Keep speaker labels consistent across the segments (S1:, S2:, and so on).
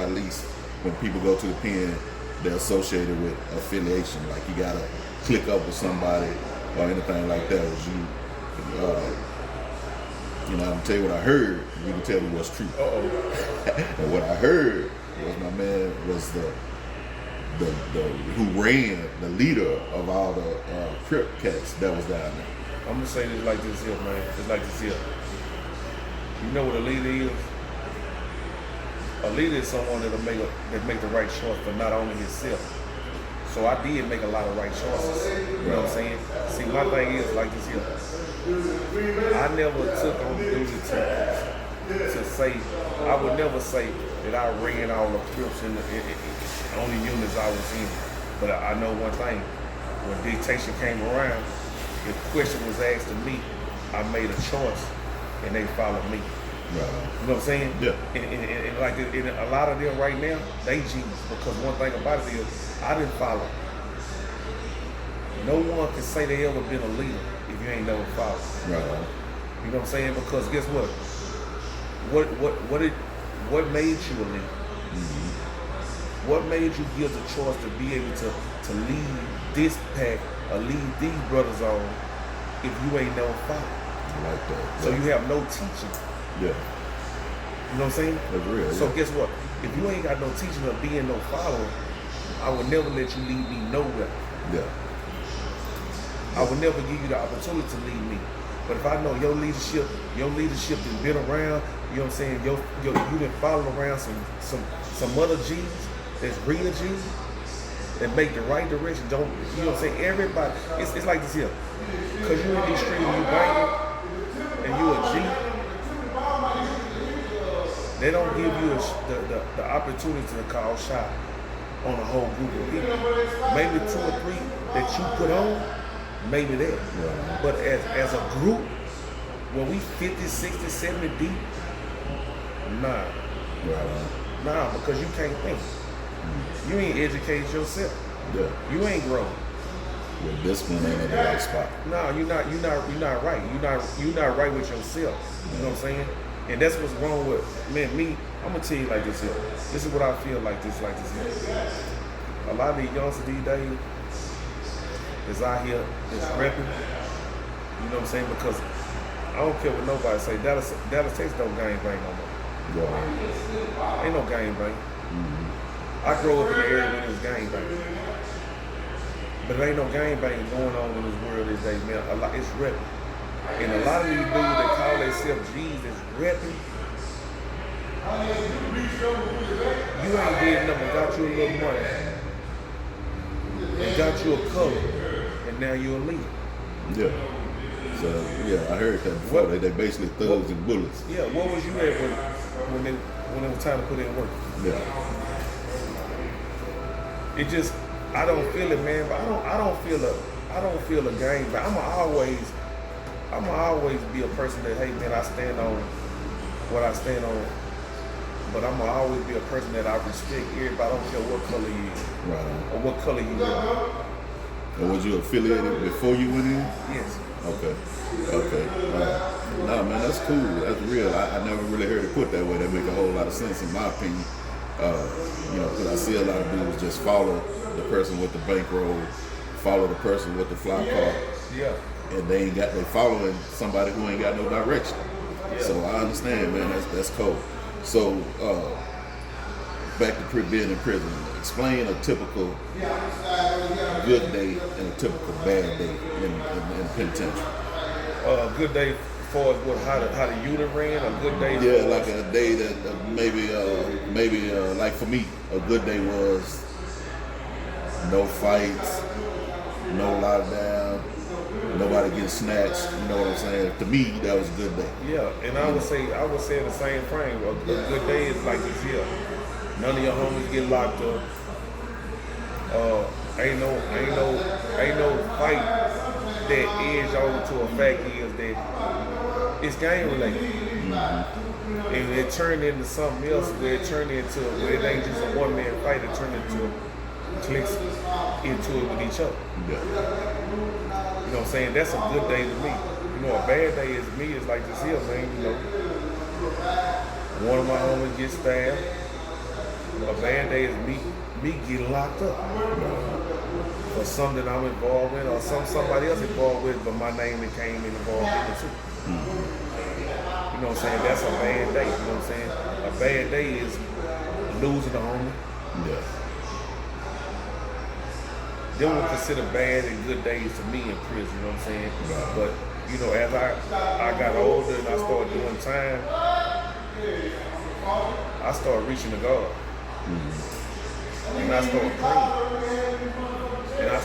S1: at least when people go to the pen, they're associated with affiliation. Like you gotta click up with somebody or anything like that. Was you, I'm gonna tell you what I heard. You can tell me what's true. And what I heard was my man was the who ran the leader of all the Crip cats that was down there.
S2: I'm gonna say this like this here, man. It's like this here. You know what a leader is? A leader is someone that make the right choice for not only himself. So I did make a lot of right choices. You know what I'm saying? See, my thing is like this here. I never took on duty to say, I would never say that I ran all the Crips in the only units I was in. But I know one thing, when dictation came around, if question was asked to me, I made a choice and they followed me.
S1: Right.
S2: You know what I'm saying?
S1: Yeah.
S2: And like a lot of them right now, they genius, because one thing about it is, I didn't follow. No one can say they ever been a leader if you ain't never followed.
S1: Right.
S2: You know what I'm saying? Because guess what? What made you a leader?
S1: Mm-hmm.
S2: What made you give the choice to be able to lead this pack or lead these brothers on if you ain't never followed?
S1: I like that.
S2: So you have no teaching.
S1: Yeah.
S2: You know what I'm saying?
S1: That's real.
S2: So
S1: yeah.
S2: guess what? If you ain't got no teaching or being no follower, I would never let you lead me nowhere.
S1: Yeah.
S2: I would never give you the opportunity to lead me. But if I know your leadership has been around, you know what I'm saying, you been following around some other G's that's real G's that make the right direction. Don't, you know what I'm saying? Everybody, it's like this here. Cause you in these streets, you banging, and you a G, they don't give you the opportunity to call shot on a whole group of people. Maybe 2 or 3 that you put on, maybe that.
S1: Right.
S2: But as a group, when we 50, 60, 70 deep, nah.
S1: Right.
S2: Nah, because you can't think. You ain't educated yourself.
S1: Yeah.
S2: You ain't grown.
S1: Your discipline ain't in the right spot.
S2: No, you're not right. You're not right with yourself. You know what I'm saying? And that's what's wrong with me. I'm gonna tell you like this here. This is what I feel like this here. A lot of these youngsters these days is out here is repping. You know what I'm saying? Because I don't care what nobody say. Dallas Texas don't gang bang no more.
S1: Yeah.
S2: Ain't no gang bang.
S1: Mm-hmm.
S2: I grew up in the area when it was gang bang. But there ain't no gang bang going on in this world these days, man. It's repping. And a lot of these dudes that call themselves G's is repping. You ain't did nothing, got you a little money. And got you a color. And now you're a leader.
S1: Yeah. So yeah, I heard that before. They basically thugs and bullets.
S2: Yeah, what was you at when it was time to put in work?
S1: Yeah.
S2: It just, I don't feel it, man. But I don't feel a gang. But I'ma always be a person that, hey man, I stand on what I stand on. But I'ma always be a person that I respect everybody. I don't care what color you is.
S1: Right.
S2: Or what color you wear.
S1: And was you affiliated before you went in?
S2: Yes.
S1: Okay. Nah, man, that's cool. That's real. I never really heard it put that way. That make a whole lot of sense in my opinion. Because I see a lot of dudes just follow the person with the bankroll, follow the person with the fly car.
S2: Yeah.
S1: And they following somebody who ain't got no direction.
S2: Yeah.
S1: So I understand, man. That's cool. So back to being in prison. Explain a typical good day and a typical bad day in penitentiary.
S2: Good day as far as how the unit ran. A good day.
S1: Yeah, like a day that maybe like for me, a good day was no fights, no lockdown, nobody getting snatched. You know what I'm saying? To me, that was a good day.
S2: Yeah, and I would say in the same frame. A good day is like this here. None of your homies get locked up. Ain't no fight that edge over to a fact is that it's gang related. Mm-hmm. And it turned into something else where it ain't just a one man fight, it turned into clicks into it with each other.
S1: Yeah.
S2: You know what I'm saying? That's a good day to me. You know, a bad day is me is like this here, man, you know. One of my homies gets stabbed. A bad day is me getting locked up for something I'm involved with or somebody else involved with, but my name became involved in it too. You know what I'm saying? That's a bad day. You know what I'm saying? A bad day is losing a homie.
S1: Yeah.
S2: They would consider bad and good days to me in prison, you know what I'm saying?
S1: Right.
S2: But, you know, as I got older and I started doing time, I started reaching to God. And I started praying. And I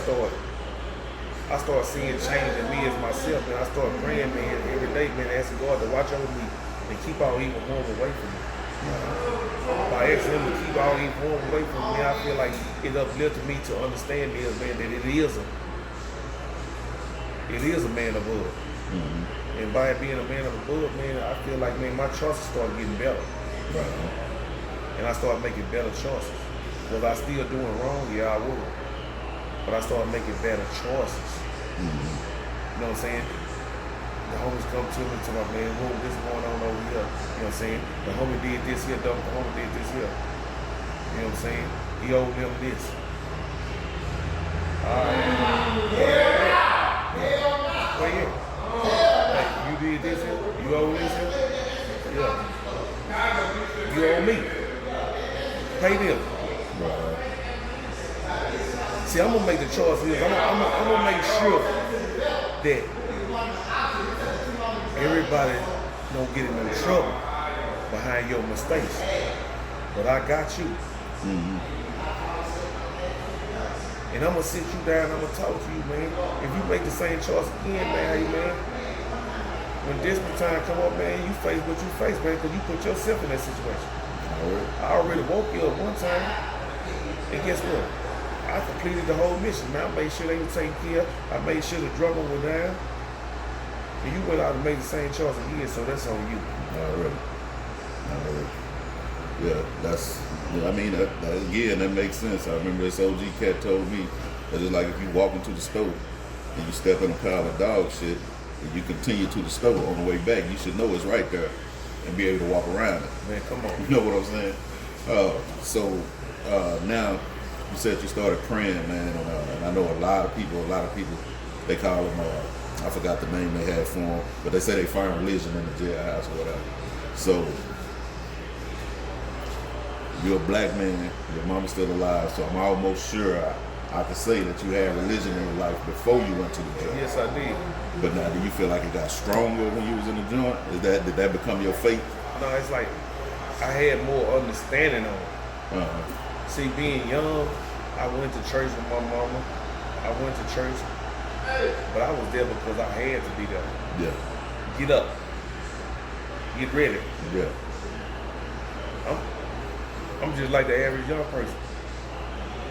S2: started seeing change in me as myself. And I started praying, man, every day, man, asking God to watch over me and keep all evil harm away from me. By asking him to keep all evil harm away from me, I feel like it uplifted me to understand this, man, that it is a man above. And by it being a man above, man, I feel like, man, my choices started getting better. And I started making better choices. Was I still doing wrong? Yeah, I was. But I started making better choices. You know what I'm saying? The homies come to me to my man, whoa, this going on over here. You know what I'm saying? The homie did this here, the homie did this here. You know what I'm saying? He owed them this. Alright. Where you? Hey, you did this here? You owe this here? Yeah. You owe me. Pay them. See, I'm gonna make the choice here. I'm gonna make sure that everybody don't get in no trouble behind your mistakes. But I got you. And I'm gonna sit you down, I'm gonna talk to you, man. If you make the same choice again, man, hey, man, when desperate time come up, man, you face what you face, man, because you put yourself in that situation. I already woke you up one time, and guess what? I completed the whole mission, man. I made sure they were taken care of. I made sure the drummer was down. And you went out and made the same choice again, so that's on you.
S1: Already. Yeah, that's, I mean, that, again, that makes sense. I remember this OG cat told me that it's like if you walk into the store and you step in a pile of dog shit and you continue to the store on the way back, you should know it's right there and be able to walk around it.
S2: Man, come on.
S1: You know what I'm saying? Now, you said you started praying, man, and I know a lot of people, they call them, I forgot the name they had for them, but they say they find religion in the jailhouse or whatever. So, you're a black man, your mama's still alive, so I'm almost sure I can say that you had religion in your life before you went to the jail.
S2: Yes, I did.
S1: But now, do you feel like it got stronger when you was in the joint? Did that become your faith?
S2: No, it's like I had more understanding on it. See, being young, I went to church with my mama. I went to church, but I was there because I had to be there.
S1: Yeah.
S2: Get up. Get ready.
S1: Yeah.
S2: I'm just like the average young person.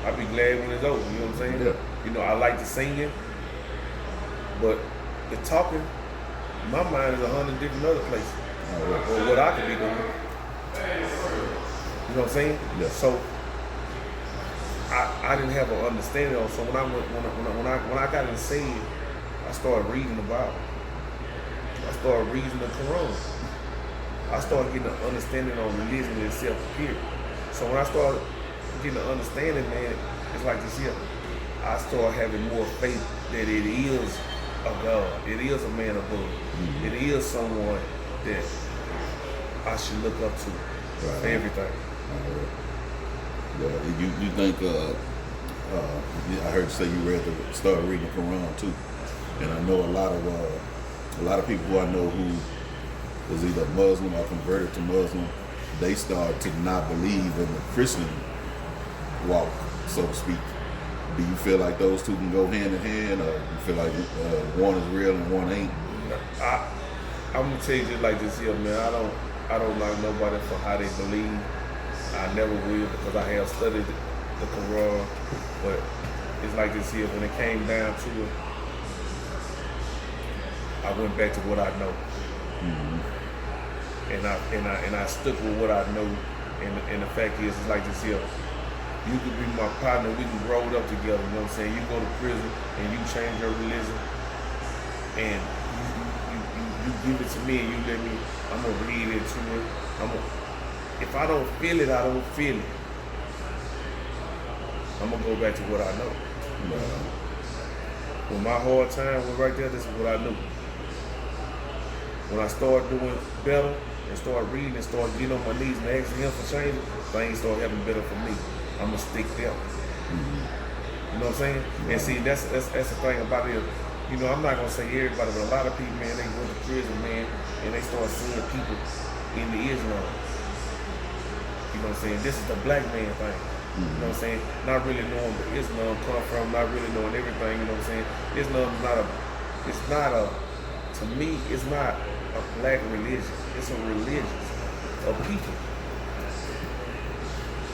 S2: I be glad when it's over, you know what I'm saying?
S1: Yeah.
S2: You know, I like the singing, but the talking, my mind is 100 different other places. Or what I could be doing. You know what I'm saying?
S1: Yeah.
S2: So I didn't have an understanding of. So when I got in saved, I started reading the Bible. I started reading the Quran. I started getting an understanding on religion itself, period. So when I started getting an understanding, man, it's like this here. I started having more faith that it is a God. It is a man above. It is someone that I should look up to for everything.
S1: Yeah, you think, I heard you say you started reading the Quran too. And I know a lot of people who I know who was either Muslim or converted to Muslim, they start to not believe in the Christian walk, so to speak. Do you feel like those two can go hand in hand, or you feel like one is real and one ain't?
S2: I'm gonna tell you just like this here, man. I don't like nobody for how they believe. I never will, because I have studied the Quran, but it's like this here. When it came down to it, I went back to what I know. And I stuck with what I know, and the fact is, it's like this here. You could be my partner, we can grow up together, you know what I'm saying? You go to prison and you change your religion, and you give it to me and you let me, I'm gonna read into it. If I don't feel it, I don't feel it. I'm gonna go back to what I know.
S1: Right.
S2: When my hard time was right there, this is what I knew. When I started doing better and started reading and started getting on my knees and asking him for change, things started having better for me. I'm gonna stick there. You know what I'm saying? And see, that's the thing about it. You know, I'm not gonna say everybody, but a lot of people, man, they go to prison, man, and they start seeing people in the Islam. You know what I'm saying? This is the black man thing. You know what I'm saying? Not really knowing where Islam come from, not really knowing everything, you know what I'm saying? Islam is to me, it's not a black religion. It's a religion of people.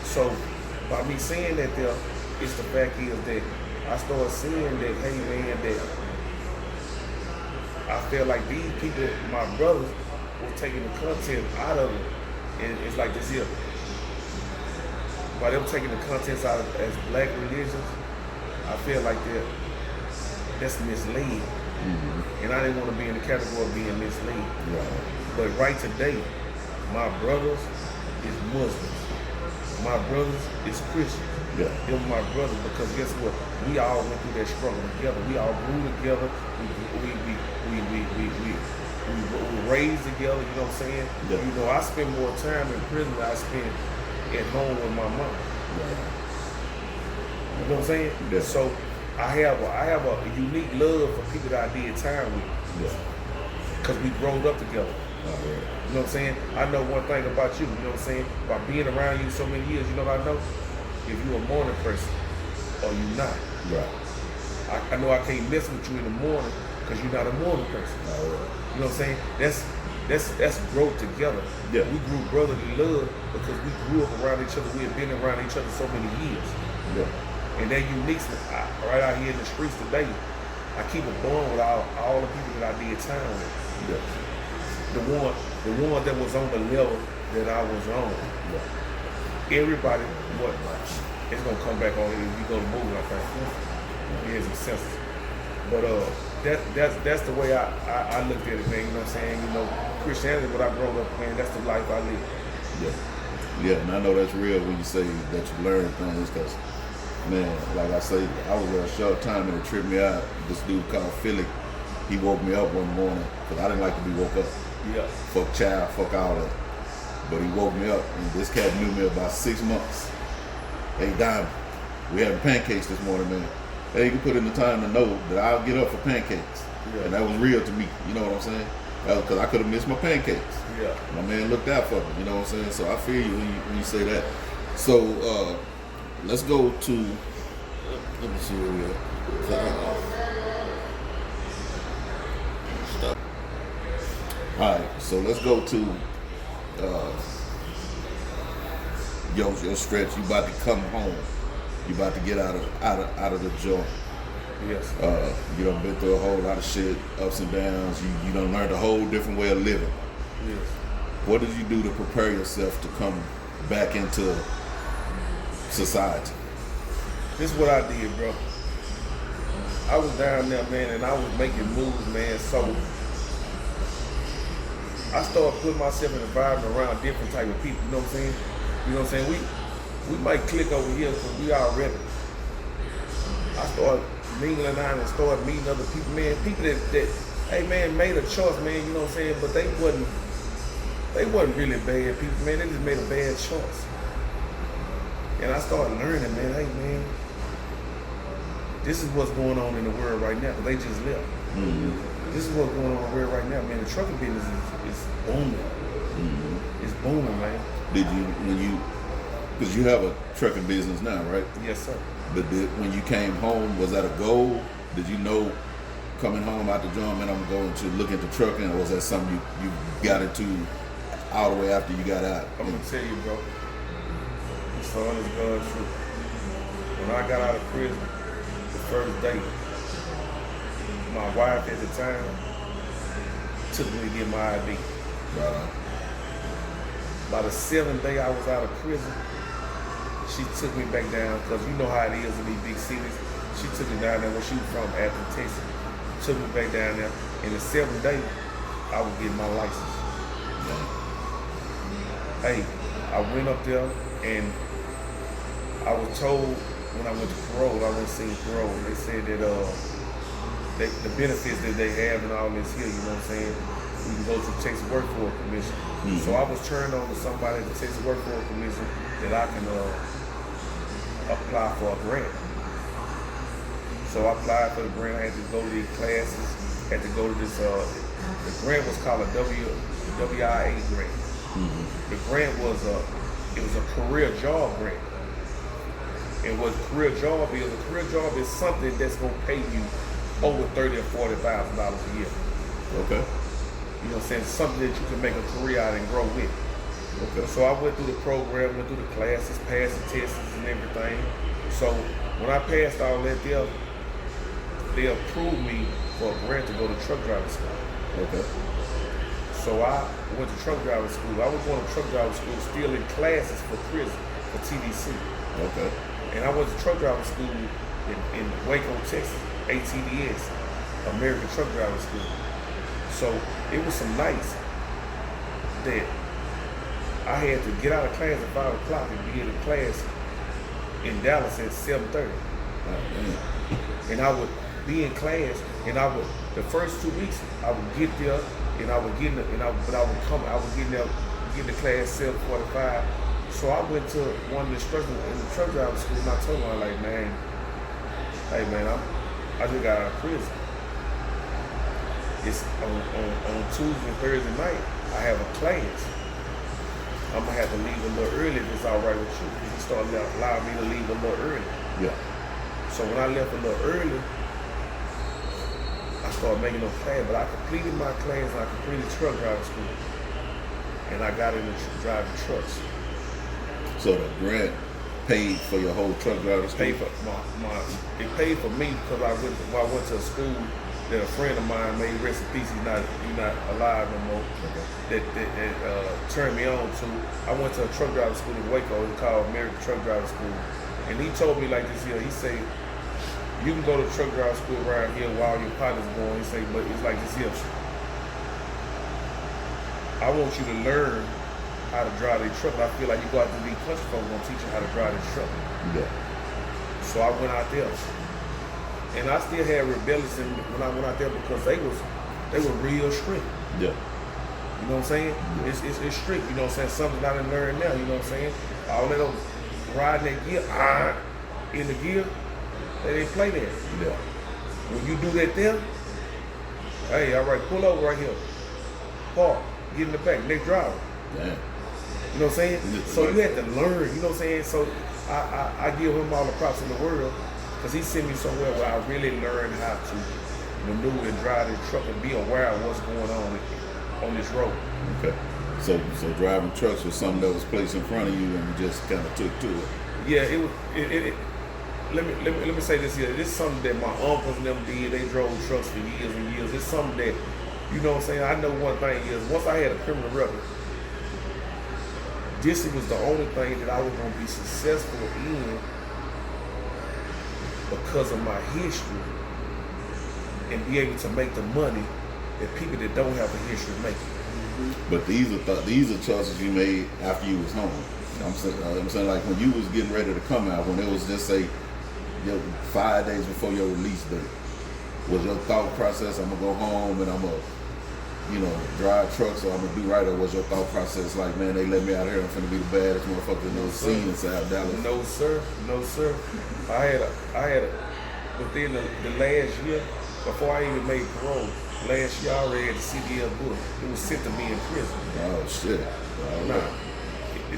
S2: So by me saying that there, it's the fact is that I started seeing that, hey man, that I feel like these people, my brothers, were taking the content out of it. And it's like this here. By them taking the contents out of, as black religions, I feel like that's misleading. And I didn't want to be in the category of being misleading. But right today, my brothers is Muslims. My brothers is Christians. They're my brothers because guess what? We all went through that struggle together. We all grew together. We were raised together. You know what I'm saying? You know, I spend more time in prison than I spend at home with my mom. You know what I'm saying? So I have a unique love for people that I did time with. Because we growed up together. You know what I'm saying? I know one thing about you, you know what I'm saying? By being around you so many years, you know what I know? If you're a morning person or you're not. I know I can't mess with you in the morning because you're not a morning person. You know what I'm saying? That's growth together. We grew brotherly love because we grew up around each other. We had been around each other so many years. And that uniqueness right out here in the streets today, I keep a bond with all the people that I did time with. The one that was on the level that I was on. Everybody, it's gonna come back on if you go to move, I think. Here's a sense. But that's the way I looked at it, man. You know what I'm saying? You know, Christianity, when I grew up, man, that's the life I live.
S1: Yeah, and I know that's real when you say that you learn things, because, man, like I say, I was there a short time and it tripped me out. This dude called Philly, he woke me up one morning, because I didn't like to be woke up. Fuck child, fuck all that. But he woke me up, and this cat knew me about 6 months. Hey, Diamond, we having pancakes this morning, man. Hey, you can put in the time to know that I'll get up for pancakes. And that was real to me, you know what I'm saying? Because I could have missed my pancakes. My man looked out for me, you know what I'm saying? So I feel you when you say that. So let's go to, let me see where we are. Stop. All right, so let's go to your stretch. You about to come home. You about to get out of the joint. You done been through a whole lot of shit, ups and downs. You done learned a whole different way of living. What did you do to prepare yourself to come back into society?
S2: This is what I did, bro. I was down there, man, and I was making moves, man. So I started putting myself in an environment around different type of people. You know what I'm saying? You know what I'm saying? We might click over here because we already. I started mingling out and started meeting other people, man. People that hey man, made a choice, man. You know what I'm saying? But they wasn't really bad people, man. They just made a bad choice. And I started learning, man. Hey man, this is what's going on in the world right now. Cause they just left. This is what's going on in the world right now, man. The trucking business is booming. It's booming, man.
S1: Did you, because you have a trucking business now, right?
S2: Yes, sir.
S1: But when you came home, was that a goal? Did you know coming home out the joint, man, I'm going to look into trucking, or was that something you got into all the way after you got out?
S2: I'm gonna tell you, bro. The son is God's truth. When I got out of prison, the first day, my wife at the time took me to get my ID. By the 7th day I was out of prison, she took me back down, because you know how it is in these big cities. She took me down there where she was from, Athens, Texas. Took me back down there. And the 7th day, I was getting my license. Hey, I went up there and I was told when I went to parole, I went to see parole. They said that the benefits that they have and all this here, you know what I'm saying? We can go to the Texas Workforce Commission. So I was turned on to somebody at the Texas Workforce Commission that I can apply for a grant. So I applied for the grant. I had to go to these classes. Had to go to this. The grant was called a WIA grant. The grant was a career job grant. And what career job is? A career job is something that's gonna pay you over $30,000 or $40,000 a year.
S1: Okay.
S2: You know what I'm saying? Something that you can make a career out and grow with.
S1: Okay.
S2: So I went through the program, went through the classes, passed the tests and everything. So when I passed all that, they approved me for a grant to go to truck driving school.
S1: Okay.
S2: So I went to truck driving school. I was going to truck driving school, still in classes for prison, for TDC.
S1: Okay.
S2: And I went to truck driving school in Waco, Texas, ATDS, American Truck Driving School. So it was some nights that I had to get out of class at 5 o'clock and be in a class in Dallas at 7:30. And I would be in class, and the first 2 weeks I would get there, and I would get in, I would get there, get to class 7:45. So I went to one of the instructors in the truck driving school, and I told him, like, man, hey man, I just got out of prison. It's on Tuesday and Thursday night, I have a class. I'm gonna have to leave a little early if it's all right with you. He started allowing me to leave a little early.
S1: Yeah.
S2: So when I left a little early, I started making no class, but I completed my class and I completed truck driving school. And I got into driving trucks.
S1: So the grant paid for your whole truck driving school?
S2: Paid for it paid for me because I went to a school that a friend of mine made, rest in peace, he's not alive no more, that turned me on to. I went to a truck driving school in Waco. It's called American Truck Driving School. And he told me like this here, he said, you can go to truck driving school around here while your partner's going. He said, but it's like this here. I want you to learn how to drive a truck. I feel like you go out to these country folks gonna teach you how to drive this truck.
S1: Yeah.
S2: So I went out there. And I still had rebellious when I went out there because they were real strict.
S1: Yeah.
S2: You know what I'm saying?
S1: Yeah.
S2: It's strict, you know what I'm saying? Something I didn't learn now, you know what I'm saying? All that riding that gear, in the gear, they didn't play that.
S1: Yeah.
S2: When you do that there, hey, all right, pull over right here. Park, get in the back, next driver.
S1: Damn.
S2: You know what I'm saying? So you had to learn, you know what I'm saying? So I give him all the props in the world because he sent me somewhere where I really learned how to maneuver and drive this truck and be aware of what's going on this road.
S1: Okay. So driving trucks was something that was placed in front of you and you just kind of took to it.
S2: Yeah, it was. Let me say this here. This is something that my uncles and them did. They drove trucks for years and years. It's something that, you know what I'm saying? I know one thing is once I had a criminal record, this was the only thing that I was going to be successful in because of my history and be able to make the money that people that don't have a history make.
S1: But these are choices you made after you was home. I'm saying like when you was getting ready to come out, when it was just say 5 days before your release date, was your thought process, I'm gonna go home and I'm gonna, drive trucks or I'm gonna do right, or was your thought process like, man, they let me out here, I'm finna be the baddest motherfucker in those scene inside Dallas?
S2: No sir. I had within the last year, before I even made parole, last year I already had the CDL book. It was sent to me in prison.
S1: Oh shit.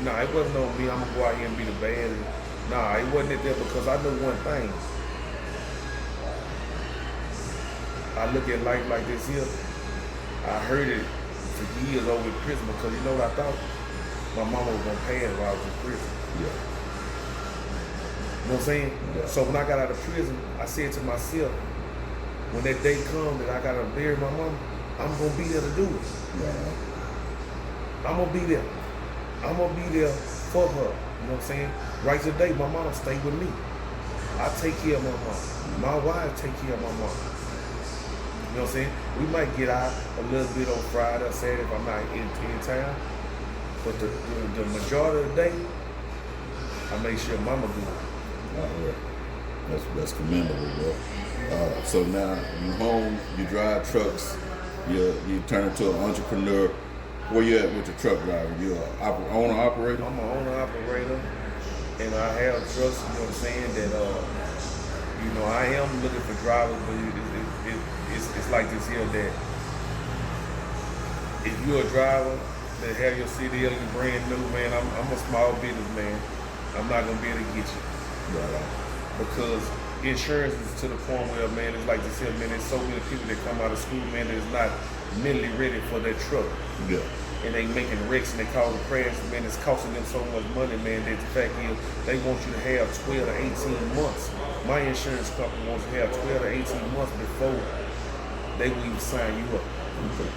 S2: Nah, it wasn't on me, I'm gonna go out here and be the bad. Nah, it wasn't there because I know one thing. I look at life like this here. I heard it for years over in prison because you know what I thought? My mama was gonna pass while I was in prison.
S1: Yeah.
S2: You know what I'm saying?
S1: Yeah. So
S2: when I got out of prison, I said to myself, when that day comes that I gotta bury my mama, I'm gonna be there to do it.
S1: Yeah.
S2: I'm gonna be there. I'm gonna be there for her. You know what I'm saying? Right today, my mom stay with me. I take care of my mom. My wife take care of my mom. You know what I'm saying? We might get out a little bit on Friday or Saturday if I'm not in town. But the majority of the day, I make sure mama good.
S1: Right. That's commendable, bro. So now you home, you drive trucks, you turn into an entrepreneur. Where you at with the truck driver? You an owner operator?
S2: I'm an owner operator, and I have trucks. You know what I'm saying? That I am looking for drivers, but it's like this here that if you're a driver that have your CDL, you brand new, man. I'm a small business man. I'm not gonna be able to get you.
S1: Right.
S2: Because insurance is to the point where, man, it's like this here, man, there's so many people that come out of school, man, that's not mentally ready for their truck.
S1: Yeah.
S2: And they making wrecks and they causing crashes, man, it's costing them so much money, man, that the fact is they want you to have 12 to 18 months. My insurance company wants to have 12 to 18 months before they will even sign you up.
S1: Okay.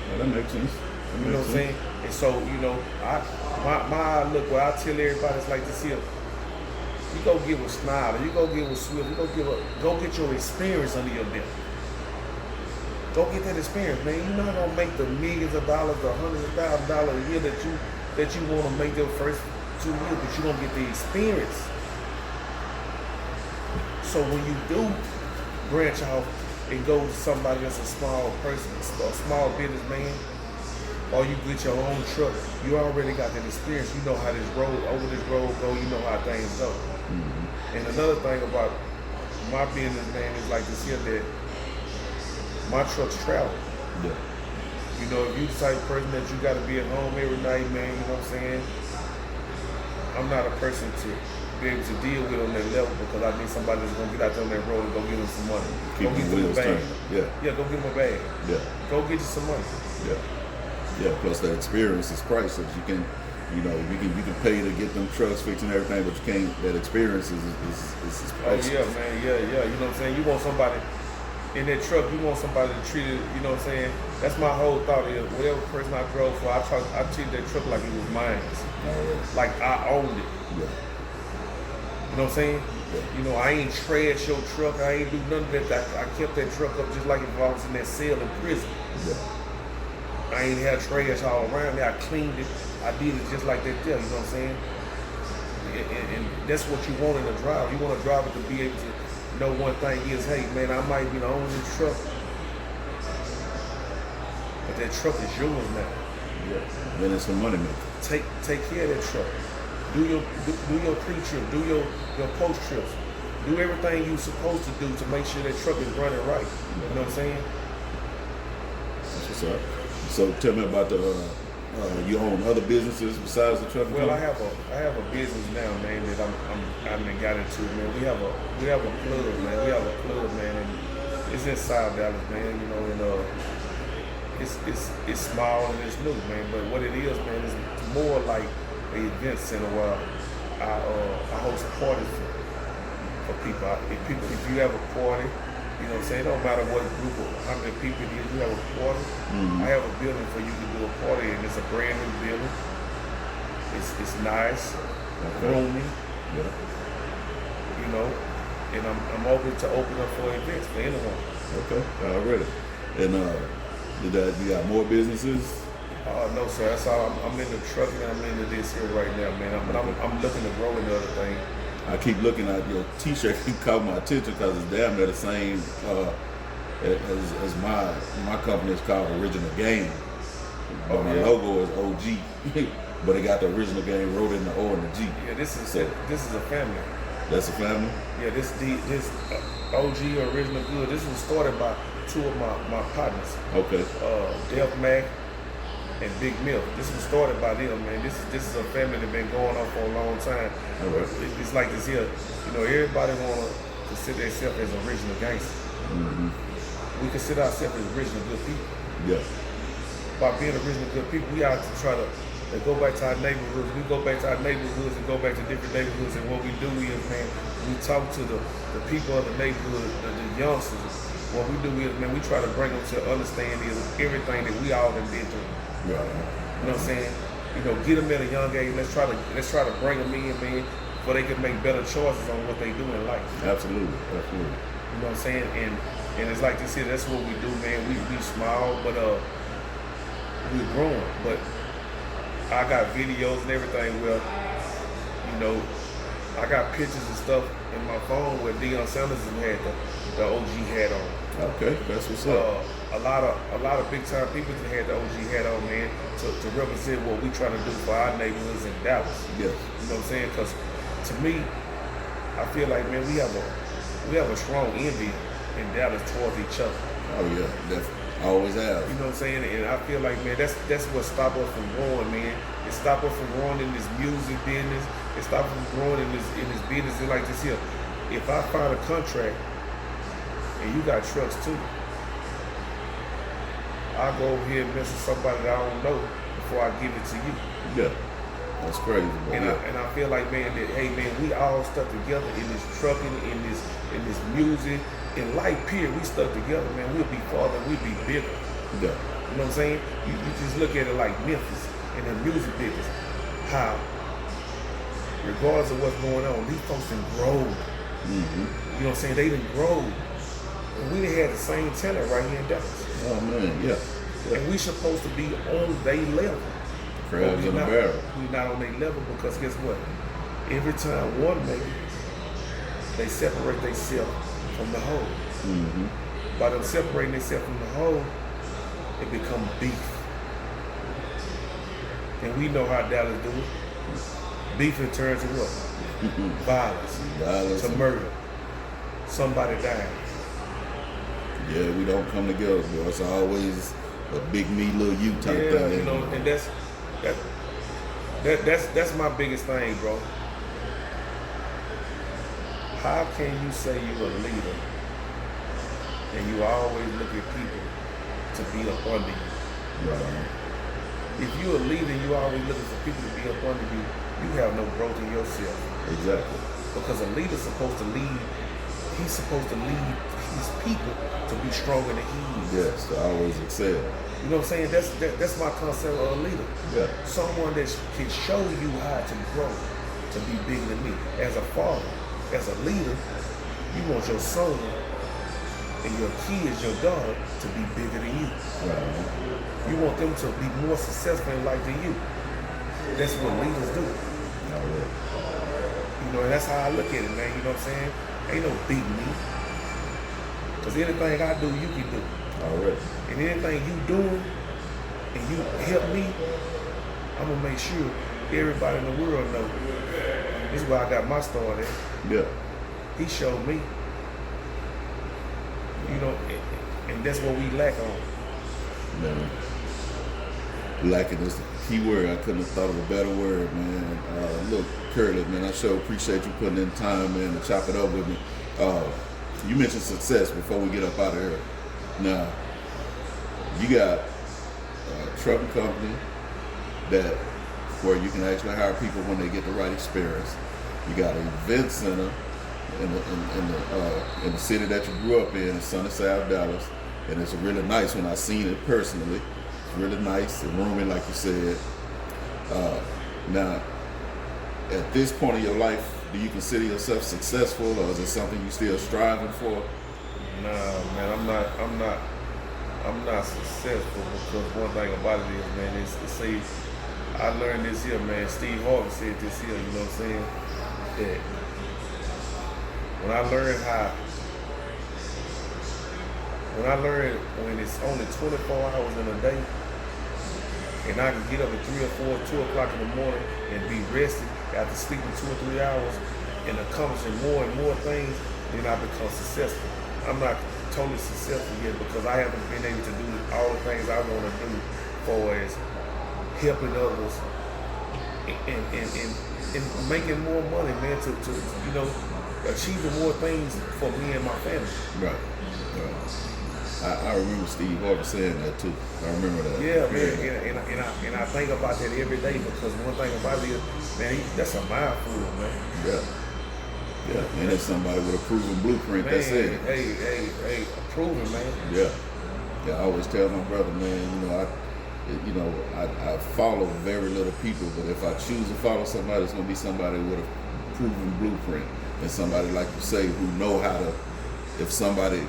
S1: Well, that makes sense.
S2: You know what I'm saying? And so, my look, what I tell everybody is like this here. You go get with Snyder, you go get with Swift, go get your experience under your belt. Go get that experience, man. You're not gonna make the millions of dollars, the hundreds of thousands of dollars a year that you want to make your first 2 years, but you're gonna get the experience. So when you do branch off and go to somebody that's a small person, a small business man, or you get your own truck, you already got that experience. You know how over this road go, you know how things go. Mm-hmm. And another thing about my business, man, is like this here that my trucks travel.
S1: Yeah.
S2: You know, if you the type of person that you got to be at home every night, man, you know what I'm saying? I'm not a person to be able to deal with on that level because I need somebody that's going to get out there on that road and go get him some money.
S1: Keep
S2: go get
S1: him
S2: him a bag.
S1: Yeah,
S2: go get him a bag.
S1: Yeah.
S2: Go get you some money.
S1: Yeah, plus that experience is priceless. You can pay to get them trucks fixed and everything, but you can't. That experience is priceless.
S2: Oh yeah, man, yeah. You know what I'm saying? You want somebody in that truck. You want somebody to treat it. You know what I'm saying? That's my whole thought. Is whatever person I drove for, I treat that truck like it was mine, like I owned it.
S1: Yeah.
S2: You know what I'm saying? Yeah. You know, I ain't trash your truck. I ain't do none of that. I kept that truck up just like if I was in that cell in prison.
S1: Yeah.
S2: I ain't had trash all around me. I cleaned it. I did it just like that there. You know what I'm saying? And that's what you want in a driver. You want a driver to be able to know one thing is, hey, man, I might be the owner of this truck, but that truck is yours now.
S1: Yeah. Then it's some money maker.
S2: Take care of that truck. Do your pre-trip. Do your post-trips. Do everything you're supposed to do to make sure that truck is running right. You know what I'm saying?
S1: That's what's up. So tell me about you own other businesses besides the trucking
S2: Well,
S1: company?
S2: I have a business now, man, that I got into, man. We have a club, man. We have a club, man, and it's in South Dallas, man. You know, and it's small and it's new, man. But what it is, man, is more like an event center where I host parties for people. If you have a party. You know what I'm saying? It don't matter what group or how many people it is, you have a party. Mm-hmm. I have a building for you to do a party in. It's a brand new building. It's nice, roomy.
S1: Yeah.
S2: You know, and I'm open to open up for events for anyone.
S1: Okay, already. And you got more businesses?
S2: No, sir. That's all. I'm into trucking. I'm into this here right now, man. I'm looking to grow in the other thing.
S1: I keep looking at your T-shirt. Keep caught my attention because it's damn near the same as my company is called Original Game. But my logo is OG, but it got the Original Game wrote in the O and the G.
S2: Yeah, this is a family.
S1: That's a family.
S2: Yeah, this OG Original Good. This was started by two of my partners.
S1: Okay.
S2: Def Mac and Big Milk. This was started by them, man. This is a family that's been going on for a long time.
S1: All right.
S2: It's like this here. You know, everybody want to consider themselves as original gangsters. Mm-hmm. We consider ourselves as original good people.
S1: Yeah.
S2: By being original good people, we out to try to go back to our neighborhoods. We go back to our neighborhoods and go back to different neighborhoods. And what we do is, man, we talk to the people of the neighborhood, the youngsters. What we do is, man, we try to bring them to understand everything that we all have been through.
S1: Yeah.
S2: You know what I'm saying? You know, get them at a young age. Let's try to bring them in, man, so they can make better choices on what they do in life.
S1: Absolutely.
S2: You know what I'm saying? And it's like this here. That's what we do, man. We small, but we're growing. But I got videos and everything where, you know, I got pictures and stuff in my phone where Deion Sanders had the OG hat on.
S1: Okay, that's what's up.
S2: A lot of big time people that had the OG hat on, man, to represent what we trying to do for our neighborhoods in Dallas.
S1: Yes.
S2: You know what I'm saying? Because to me, I feel like, man, we have a strong envy in Dallas towards each other.
S1: Oh yeah, definitely. Always have.
S2: You know what I'm saying? And I feel like, man, that's what stopped us from growing, man. It stopped us from growing in this music business. It stopped us from growing in this business like this here. If I find a contract and you got trucks too, I'll go over here and mess with somebody that I don't know before I give it to you.
S1: Yeah. That's crazy.
S2: And I feel like, man, that hey man, we all stuck together in this trucking, in this music, in life period. We stuck together, man. We'll be farther, we'll be bigger.
S1: Yeah.
S2: You know what I'm saying? You just look at it like Memphis and the music business. How, regardless of what's going on, these folks done grow.
S1: Mm-hmm.
S2: You know what I'm saying? They done grow. And we done had the same talent right here in Dallas.
S1: Oh man, yeah.
S2: And we supposed to be on their level.
S1: Crabs in the barrel.
S2: We're not on their level because guess what? Every time one make it, they separate themselves from the whole.
S1: Mm-hmm.
S2: By them separating themselves from the whole, it become beef. And we know how Dallas do it. Beef in turns to what? Violence. To murder. Somebody dying.
S1: Yeah, we don't come together, bro. It's always a big me, little you type thing.
S2: Yeah, you know, and that's my biggest thing, bro. How can you say you're a leader and you always look at people to be up under you?
S1: Right.
S2: If you're a leader and you always looking for people to be up under you, you have no growth in yourself.
S1: Exactly.
S2: Because a leader's supposed to lead, he's supposed to lead his people to be stronger than he is.
S1: Yes, to always excel.
S2: You know what I'm saying? That's my concept of a leader.
S1: Yeah.
S2: Someone that can show you how to grow, to be bigger than me. As a father, as a leader, you want your son and your kids, your daughter, to be bigger than you.
S1: Right.
S2: You want them to be more successful in life than you. That's what leaders do.
S1: Right.
S2: You know, and that's how I look at it, man. You know what I'm saying? Ain't no beating me. Because anything I do, you can do.
S1: Already.
S2: And anything you doing and you help me, I'm going to make sure everybody in the world know. This is where I got my start at.
S1: Yeah.
S2: He showed me. You know, and that's what we lack on.
S1: Man. Lacking is the key word. I couldn't have thought of a better word, man. Look, Curtis, man, I sure appreciate you putting in time, man, to chop it up with me. You mentioned success before we get up out of here. Now, you got a trucking company that where you can actually hire people when they get the right experience. You got an event center in the city that you grew up in sunny South Dallas, and it's really nice when I seen it personally. It's really nice and roomy, like you said. Now, at this point in your life, do you consider yourself successful, or is it something you still striving for?
S2: Nah, man, I'm not successful because one thing about it is, man, is to see. I learned this here, man. Steve Harvey said this here. You know what I'm saying? That when I learned when it's only 24 hours in a day, and I can get up at 3 or 4, 2 o'clock in the morning and be rested after sleeping 2 or 3 hours and accomplishing more and more things, then I become successful. I'm not totally successful yet because I haven't been able to do all the things I want to do for as helping others and making more money, man, to you know, achieving more things for me and my family.
S1: Right. I remember Steve Harvey saying that too. I remember that.
S2: Yeah, man, and I think about that every day because one thing about it is, man, that's a mindful, man.
S1: Yeah, and it's somebody with a proven blueprint.
S2: Man,
S1: that's it.
S2: Hey, proven, man.
S1: Yeah, I always tell my brother, man, I follow very little people, but if I choose to follow somebody, it's gonna be somebody with a proven blueprint and somebody, like you say, who know how to. If somebody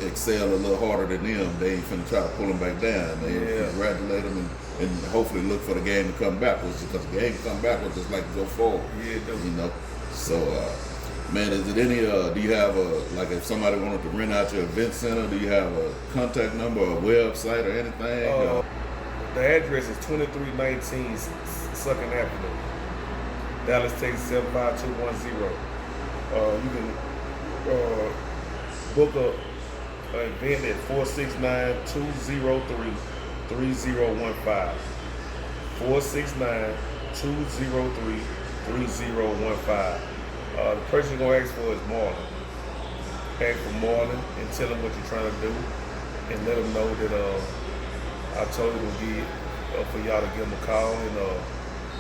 S1: excel a little harder than them, they ain't finna try to pull them back down. They congratulate them and hopefully look for the game to come backwards, because the game to come backwards is like to go forward.
S2: Yeah,
S1: you know. So, man, is it any? Do you have like if somebody wanted to rent out your event center? Do you have a contact number, or a website, or anything?
S2: The address is 2319 Sucking Avenue, Dallas, Texas 75210. You can book an event at 469-203-3015. 469-203-3015. The person you're gonna ask for is Marlon. Ask for Marlon and tell him what you're trying to do, and let him know that I told him for y'all to give him a call, and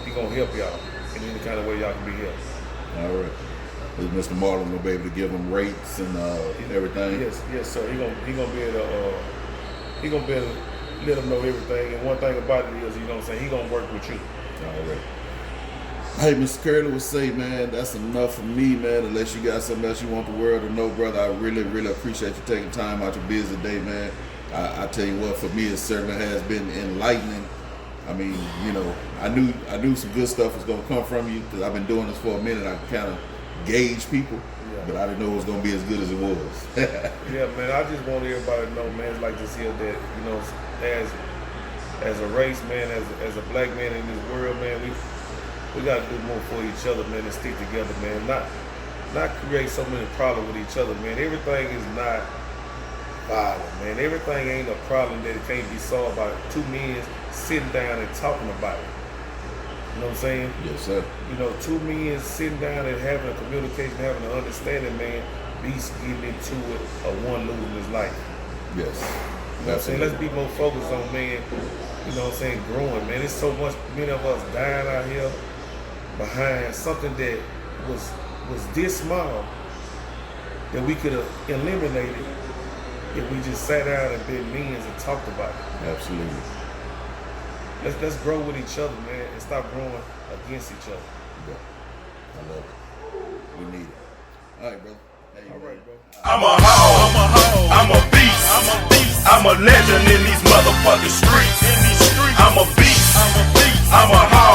S2: he gonna help y'all in any kind of way y'all can be helped.
S1: All right. Is Mr. Marlon gonna be able to give them rates and everything?
S2: Yes, sir. He gonna be able to let them know everything. And one thing about it is, you know what I'm saying, he gonna work with you.
S1: All right. Hey, Mr. Curley would say, man, that's enough for me, man. Unless you got something else you want the world to know, brother, I really, really appreciate you taking time out your busy day, man. I tell you what, for me, it certainly has been enlightening. I mean, you know, I knew some good stuff was gonna come from you because I've been doing this for a minute. I kind of gauge people, but I didn't know it was gonna be as good as it was.
S2: Yeah, man. I just want everybody to know, man. It's like this here that, you know, as a race, man, as a black man in this world, man, we got to do more for each other, man, and stick together, man. Not create so many problems with each other, man. Everything is not violent, man. Everything ain't a problem that it can't be solved by two men sitting down and talking about it. You know what I'm saying?
S1: Yes, sir.
S2: You know, two men sitting down and having a communication, having an understanding, man, beats getting into it or one losing his life.
S1: Yes.
S2: You know what I'm saying? Let's be more focused on, man, you know what I'm saying, growing, man. There's so much, many of us dying out here behind something that was this small that we could have eliminated if we just sat down and been men and talked about it.
S1: Absolutely.
S2: Let's grow with each other, man, and stop growing against each other.
S1: Yeah. I love it. We need it. All right, bro. Hey,
S2: all right, bro.
S3: I'm a hog, I'm a beast, I'm a legend in these motherfucking streets. I'm a beast, I'm a hog.